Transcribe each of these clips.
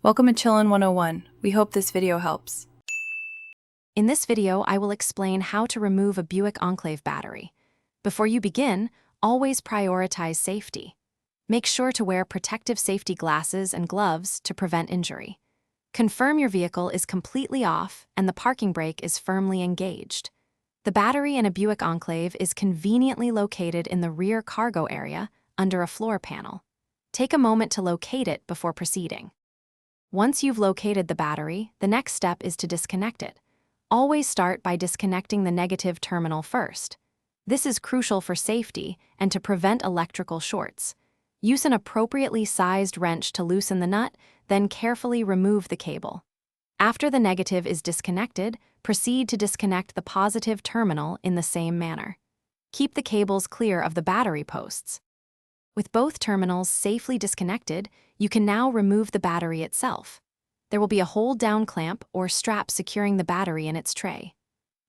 Welcome to Chillin' 101. We hope this video helps. In this video, I will explain how to remove a Buick Enclave battery. Before you begin, always prioritize safety. Make sure to wear protective safety glasses and gloves to prevent injury. Confirm your vehicle is completely off and the parking brake is firmly engaged. The battery in a Buick Enclave is conveniently located in the rear cargo area under a floor panel. Take a moment to locate it before proceeding. Once you've located the battery, the next step is to disconnect it. Always start by disconnecting the negative terminal first. This is crucial for safety and to prevent electrical shorts. Use an appropriately sized wrench to loosen the nut, then carefully remove the cable. After the negative is disconnected, proceed to disconnect the positive terminal in the same manner. Keep the cables clear of the battery posts. With both terminals safely disconnected, you can now remove the battery itself. There will be a hold-down clamp or strap securing the battery in its tray.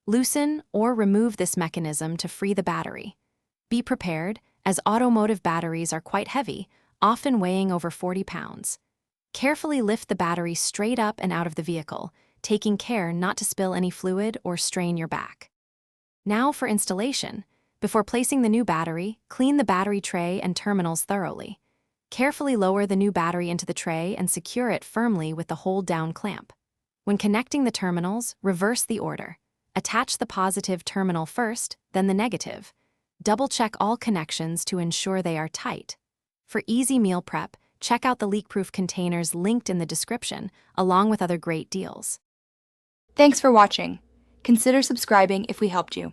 Loosen or remove this mechanism to free the battery. Be prepared, as automotive batteries are quite heavy, often weighing over 40 pounds. Carefully lift the battery straight up and out of the vehicle, taking care not to spill any fluid or strain your back. Now for installation. Before placing the new battery, clean the battery tray and terminals thoroughly. Carefully lower the new battery into the tray and secure it firmly with the hold-down clamp. When connecting the terminals, reverse the order. Attach the positive terminal first, then the negative. Double-check all connections to ensure they are tight. For easy meal prep, check out the leak-proof containers linked in the description, along with other great deals. Thanks for watching. Consider subscribing if we helped you.